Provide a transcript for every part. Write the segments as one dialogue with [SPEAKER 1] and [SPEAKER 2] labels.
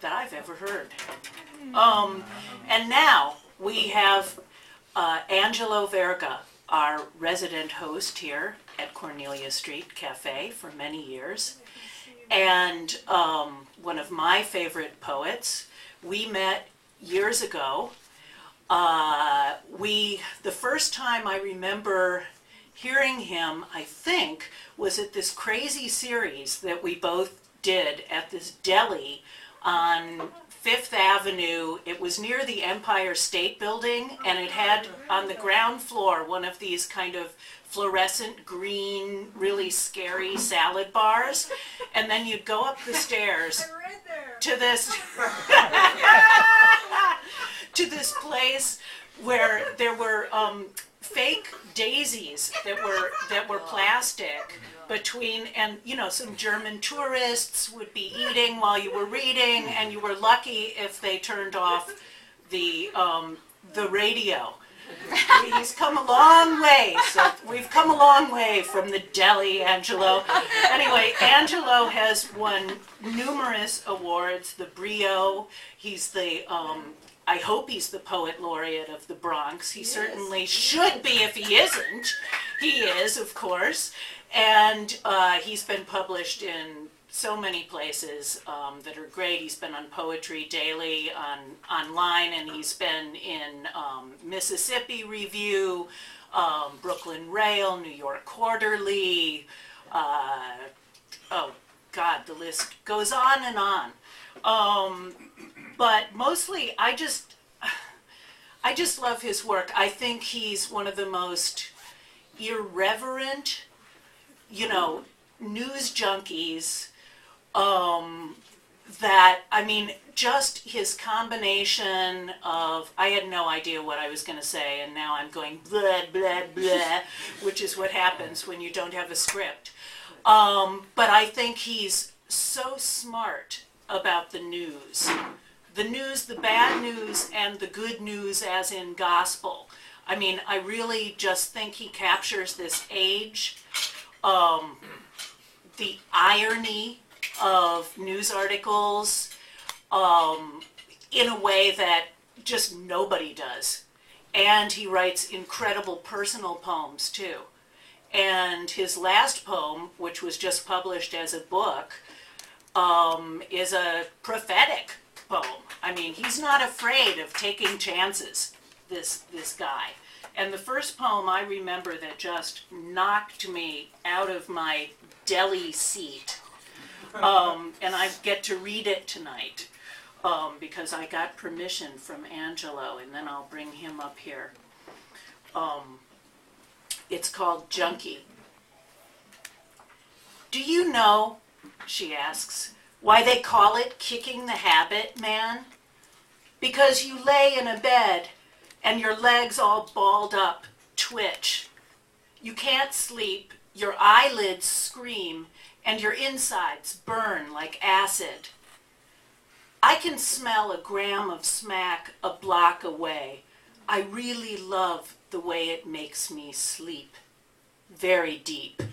[SPEAKER 1] that I've ever heard. And now we have Angelo Verga, our resident host here at Cornelia Street Cafe for many years, and one of my favorite poets. We met years ago. The first time I remember hearing him, I think, was at this crazy series that we both did at this deli on Fifth Avenue. It was near the Empire State Building, and it had on the ground floor one of these kind of fluorescent green, really scary salad bars, and then you'd go up the stairs to this to this place where there were fake daisies that were plastic between, and some German tourists would be eating while you were reading, and you were lucky if they turned off the radio. He's come a long way. So we've come a long way from the deli, Angelo. Anyway, Angelo has won numerous awards. The Brio. He's the I hope he's the poet laureate of the Bronx. He certainly should be if he isn't. He is, of course. And he's been published in so many places that are great. He's been on Poetry Daily online, and he's been in Mississippi Review, Brooklyn Rail, New York Quarterly. Oh, God, the list goes on and on. But mostly, I just love his work. I think he's one of the most irreverent, news junkies. Just his combination of, I had no idea what I was going to say, and now I'm going blah, blah, blah, which is what happens when you don't have a script. But I think he's so smart about the news. The news, the bad news, and the good news as in gospel. I mean, I really just think he captures this age, the irony of news articles in a way that just nobody does. And he writes incredible personal poems, too. And his last poem, which was just published as a book, is a prophetic poem. I mean, he's not afraid of taking chances, this guy. And the first poem I remember that just knocked me out of my deli seat, and I get to read it tonight because I got permission from Angelo, and then I'll bring him up here. It's called Junkie. Do you know, she asks, why they call it kicking the habit, man? Because you lay in a bed and your legs all balled up twitch. You can't sleep, your eyelids scream, and your insides burn like acid. I can smell a gram of smack a block away. I really love the way it makes me sleep. Very deep.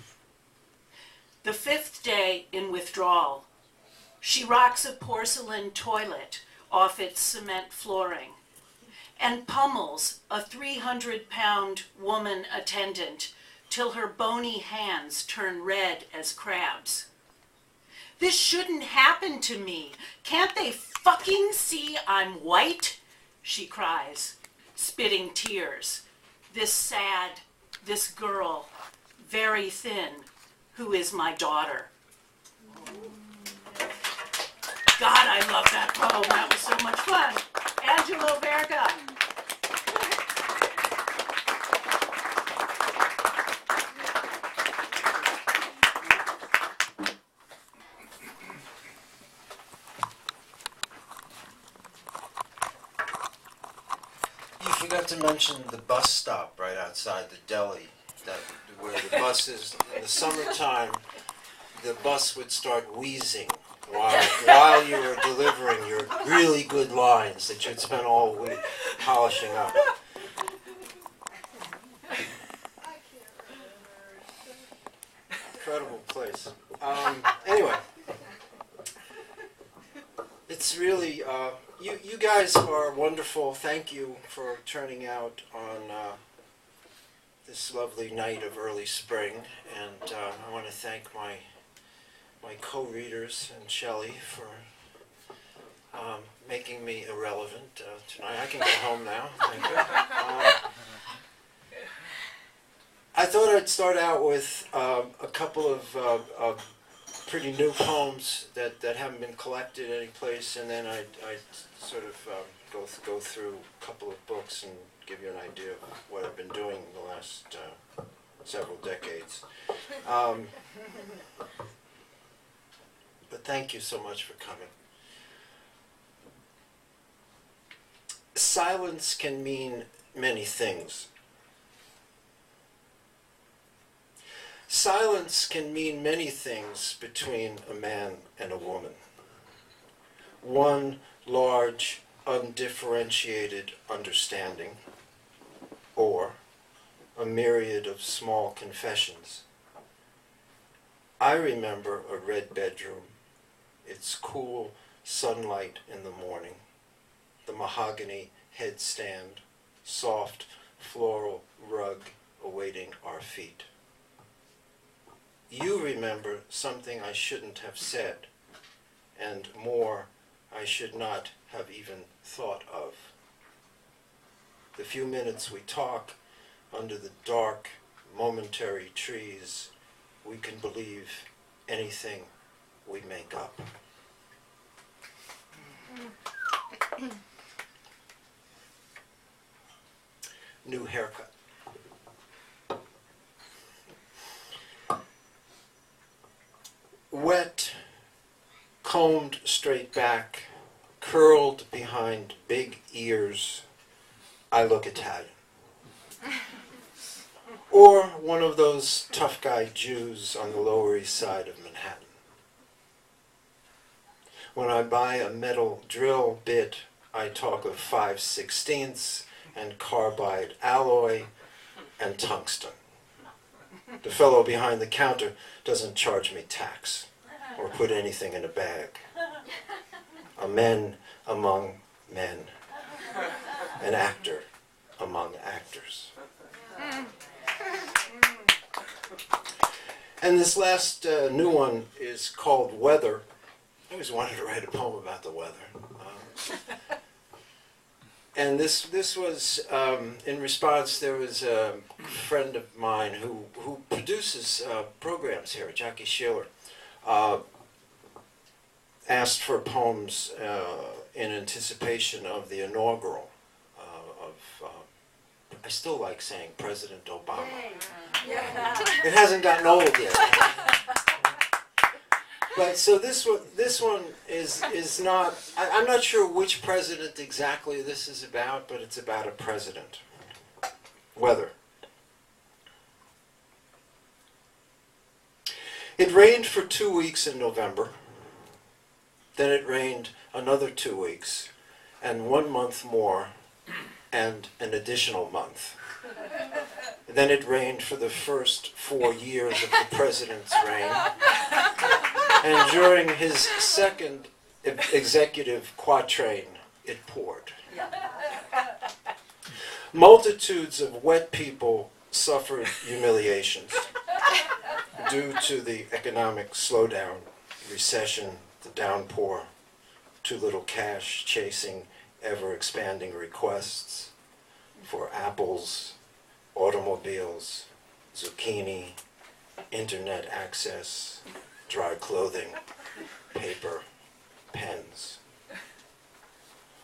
[SPEAKER 1] The fifth day in withdrawal, she rocks a porcelain toilet off its cement flooring and pummels a 300-pound woman attendant till her bony hands turn red as crabs. This shouldn't happen to me. Can't they fucking see I'm white? She cries, spitting tears. This girl, very thin, who is my daughter. God, I love that poem. That was so much fun. Angelo Verga.
[SPEAKER 2] You forgot to mention the bus stop right outside the deli, where the bus is in the summertime. The bus would start wheezing while you were delivering your really good lines that you'd spent all week polishing up. Incredible place. Anyway, it's it's really, you guys are wonderful. Thank you for turning out on this lovely night of early spring. And I want to thank my co-readers and Shelley for making me irrelevant tonight. I can go home now. Thank you. I thought I'd start out with a couple of pretty new poems that haven't been collected anyplace, and then I'd sort of go through a couple of books and give you an idea of what I've been doing the last several decades. But thank you so much for coming. Silence can mean many things. Silence can mean many things between a man and a woman. One large, undifferentiated understanding, or a myriad of small confessions. I remember a red bedroom, its cool sunlight in the morning, the mahogany headstand, soft floral rug awaiting our feet. You remember something I shouldn't have said, and more I should not have even thought of. The few minutes we talk under the dark, momentary trees, we can believe anything we make up. New haircut. Wet, combed straight back, curled behind big ears, I look Italian. Or one of those tough guy Jews on the Lower East Side of Manhattan. When I buy a metal drill bit, I talk of 5/16 and carbide alloy and tungsten. The fellow behind the counter doesn't charge me tax or put anything in a bag. A man among men. An actor among actors. And this last new one is called Weather. I always wanted to write a poem about the weather. And this was, in response, there was a friend of mine who produces programs here, Jackie Sheeler, asked for poems in anticipation of the inaugural of, I still like saying President Obama. It hasn't gotten old yet. But so this one is not, I'm not sure which president exactly this is about, but it's about a president. Weather. It rained for 2 weeks in November. Then it rained another 2 weeks, and 1 month more, and an additional month. Then it rained for the first 4 years of the president's reign. And during his second executive quatrain, it poured. Multitudes of wet people suffered humiliations due to the economic slowdown, recession, the downpour, too little cash chasing ever-expanding requests for apples, automobiles, zucchini, internet access, dry clothing, paper, pens.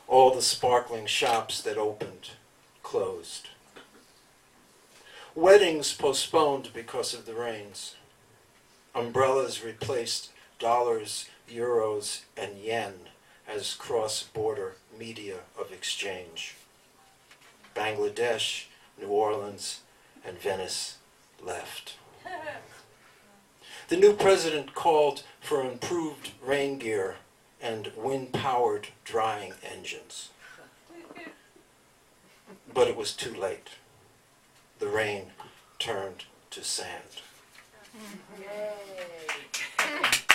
[SPEAKER 2] All the sparkling shops that opened closed. Weddings postponed because of the rains. Umbrellas replaced dollars, euros, and yen as cross-border media of exchange. Bangladesh, New Orleans, and Venice left. The new president called for improved rain gear and wind-powered drying engines. But it was too late. The rain turned to sand. Yay.